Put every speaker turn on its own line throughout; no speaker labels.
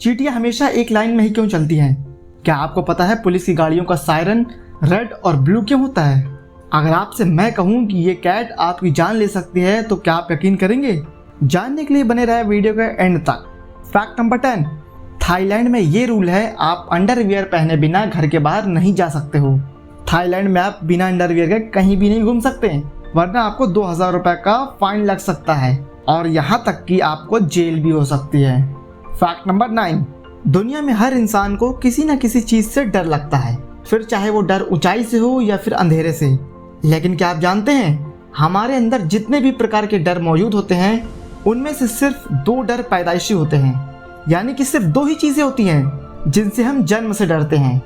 चींटियां हमेशा एक लाइन में ही क्यों चलती हैं? क्या आपको पता है पुलिस की गाड़ियों का सायरन रेड और ब्लू क्यों होता है? अगर आपसे मैं कहूँ कि ये कैट आपकी जान ले सकती है तो क्या आप यकीन करेंगे? जानने के लिए बने रहे वीडियो के एंड तक। फैक्ट नंबर 10, थाईलैंड में ये रूल है, आप अंडरवियर पहने बिना घर के बाहर नहीं जा सकते हो। थाईलैंड में आप बिना अंडरवियर के कहीं भी नहीं घूम सकते, वरना आपको 2000 रुपए का फाइन लग सकता है और यहाँ तक कि आपको जेल भी हो सकती है। फैक्ट नंबर 9, दुनिया में हर इंसान को किसी न किसी चीज से डर लगता है, फिर चाहे वो डर ऊंचाई से हो या फिर अंधेरे से। लेकिन क्या आप जानते हैं, हमारे अंदर जितने भी प्रकार के डर मौजूद होते हैं उनमें से सिर्फ 2 डर पैदाइशी होते हैं, यानी कि सिर्फ 2 ही चीजें होती हैं जिनसे हम जन्म से डरते हैं।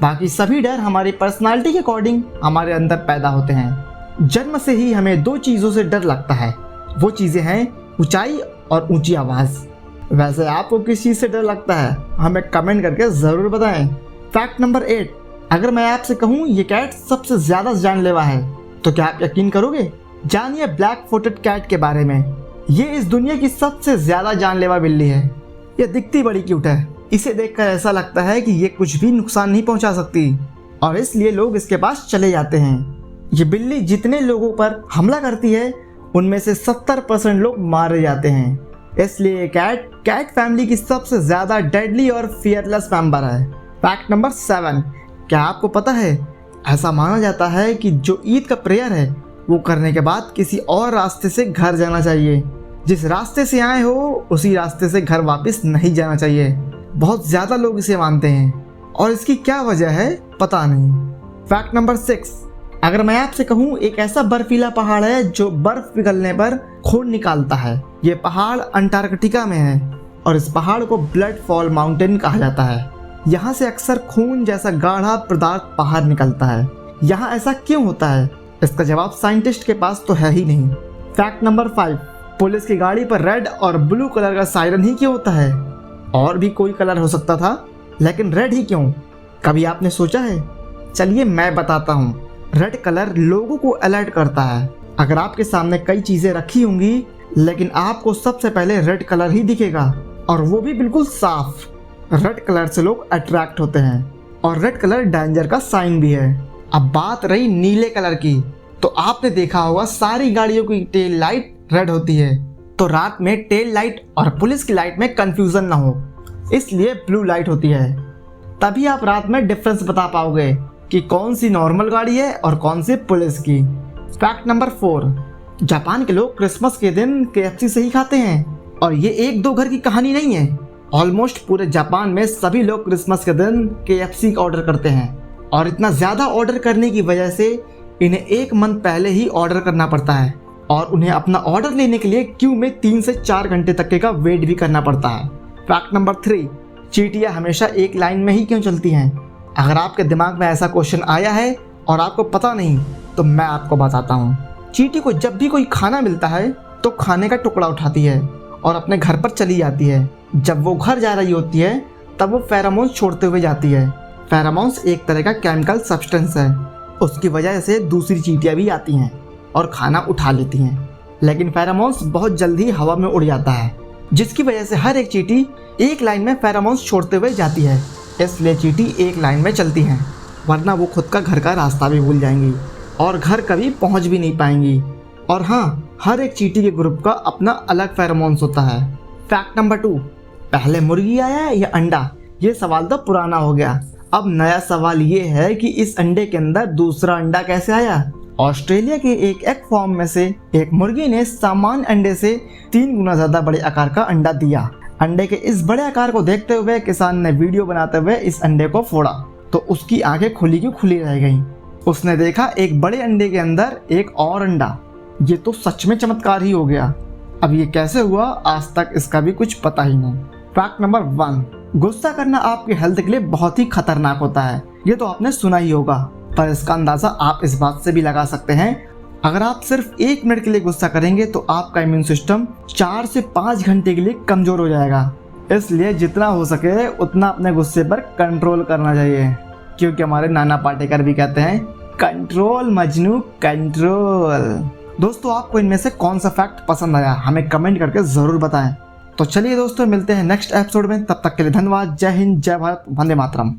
बाकी सभी डर हमारी पर्सनालिटी के अकॉर्डिंग हमारे अंदर पैदा होते हैं। जन्म से ही हमें 2 चीजों से डर लगता है, वो चीजें हैं ऊंचाई और ऊंची आवाज। वैसे आपको किस चीज से डर लगता है, हमें कमेंट करके जरूर बताएं। फैक्ट नंबर 8, अगर मैं आपसे कहूँ ये कैट सबसे ज्यादा जानलेवा है तो क्या आप यकीन करोगे? जानिए ब्लैक फुटेड कैट के बारे में। ये इस दुनिया की सबसे ज्यादा जानलेवा बिल्ली है। ये दिखती बड़ी क्यूट है, इसे देखकर ऐसा लगता है कि ये कुछ भी नुकसान नहीं पहुंचा सकती और इसलिए लोग इसके पास चले जाते हैं। ये बिल्ली जितने लोगों पर हमला करती है उनमें से 70% लोग मारे जाते हैं, इसलिए कैट फैमिली की सबसे ज्यादा डेडली और फियरलेस मेंबर है। फैक्ट नंबर 7, क्या आपको पता है ऐसा माना जाता है कि जो ईद का प्रेयर है वो करने के बाद किसी और रास्ते से घर जाना चाहिए। जिस रास्ते से आए हो उसी रास्ते से घर वापस नहीं जाना चाहिए। बहुत ज्यादा लोग इसे मानते हैं और इसकी क्या वजह है पता नहीं। फैक्ट नंबर 6, अगर मैं आपसे कहूँ एक ऐसा बर्फीला पहाड़ है जो बर्फ पिघलने पर खून निकालता है। ये पहाड़ अंटार्कटिका में है और इस पहाड़ को ब्लड फॉल माउंटेन कहा जाता है। यहाँ से अक्सर खून जैसा गाढ़ा पदार्थ बाहर निकलता है। यहाँ ऐसा क्यों होता है, इसका जवाब साइंटिस्ट के पास तो है ही नहीं। फैक्ट नंबर 5, पुलिस की गाड़ी पर रेड और ब्लू कलर का सायरन ही क्यों होता है? और भी कोई कलर हो सकता था, लेकिन रेड ही क्यों? कभी आपने सोचा है? चलिए मैं बताता हूँ। रेड कलर लोगों को अलर्ट करता है। अगर आपके सामने कई चीजें रखी होंगी लेकिन आपको सबसे पहले रेड कलर ही दिखेगा और वो भी बिल्कुल साफ। रेड कलर से लोग अट्रैक्ट होते हैं और रेड कलर डेंजर का साइन भी है। अब बात रही नीले कलर की, तो आपने देखा होगा सारी गाड़ियों की टेल लाइट रेड होती है, तो रात में टेल लाइट और पुलिस की लाइट में कंफ्यूजन ना हो इसलिए ब्लू लाइट होती है। तभी आप रात में डिफरेंस बता पाओगे कि कौन सी नॉर्मल गाड़ी है और कौन सी पुलिस की। फैक्ट नंबर 4, जापान के लोग क्रिसमस के दिन KFC से ही खाते हैं और ये 1-2 घर की कहानी नहीं है। ऑलमोस्ट पूरे जापान में सभी लोग क्रिसमस के दिन KFC का ऑर्डर करते हैं और इतना ज़्यादा ऑर्डर करने की वजह से इन्हें 1 मंथ पहले ही ऑर्डर करना पड़ता है और उन्हें अपना ऑर्डर लेने के लिए क्यू में 3 से 4 घंटे तक का वेट भी करना पड़ता है। फैक्ट नंबर 3, चींटियां हमेशा एक लाइन में ही क्यों चलती हैं? अगर आपके दिमाग में ऐसा क्वेश्चन आया है और आपको पता नहीं तो मैं आपको बताता हूँ। चींटी को जब भी कोई खाना मिलता है तो खाने का टुकड़ा उठाती है और अपने घर पर चली जाती है। जब वो घर जा रही होती है तब वो फेरोमोन्स छोड़ते हुए जाती है। फेरोमोन्स एक तरह का केमिकल सब्सटेंस है, उसकी वजह से दूसरी चींटियां भी आती हैं और खाना उठा लेती हैं, लेकिन फेरोमोन्स बहुत जल्दी हवा में उड़ जाता है, जिसकी वजह से हर एक चींटी एक लाइन में फेरोमोन्स छोड़ते हुए जाती है। इसलिए चींटी एक लाइन में चलती हैं, वरना वो खुद का घर का रास्ता भी भूल जाएंगी और घर कभी पहुंच भी नहीं पाएंगी। और हाँ, हर एक चींटी के ग्रुप का अपना अलग फेरोमोन्स होता है। फैक्ट नंबर 2, पहले मुर्गी आया या अंडा? ये सवाल तो पुराना हो गया। अब नया सवाल ये है कि इस अंडे के अंदर दूसरा अंडा कैसे आया? ऑस्ट्रेलिया के एक एग फॉर्म में से एक मुर्गी ने सामान्य अंडे से 3 गुना ज्यादा बड़े आकार का अंडा दिया। अंडे के इस बड़े आकार को देखते हुए किसान ने वीडियो बनाते हुए इस अंडे को फोड़ा तो उसकी आंखें खुली की खुली रह गईं। उसने देखा एक बड़े अंडे के अंदर एक और अंडा। ये तो सच में चमत्कार ही हो गया। अब ये कैसे हुआ आज तक इसका भी कुछ पता ही नहीं। फैक्ट नंबर 1, गुस्सा करना आपकी हेल्थ के लिए बहुत ही खतरनाक होता है। ये तो आपने सुना ही होगा, पर इसका अंदाजा आप इस बात से भी लगा सकते हैं, अगर आप सिर्फ 1 मिनट के लिए गुस्सा करेंगे तो आपका इम्यून सिस्टम 4 से 5 घंटे के लिए कमजोर हो जाएगा। इसलिए जितना हो सके उतना अपने गुस्से पर कंट्रोल करना चाहिए, क्योंकि हमारे नाना पाटेकर भी कहते हैं कंट्रोल मजनू कंट्रोल। दोस्तों, आपको इनमें से कौन सा फैक्ट पसंद आया हमें कमेंट करके ज़रूर बताएं। तो चलिए दोस्तों, मिलते हैं नेक्स्ट एपिसोड में। तब तक के लिए धन्यवाद। जय हिंद, जय भारत, वंदे मातरम।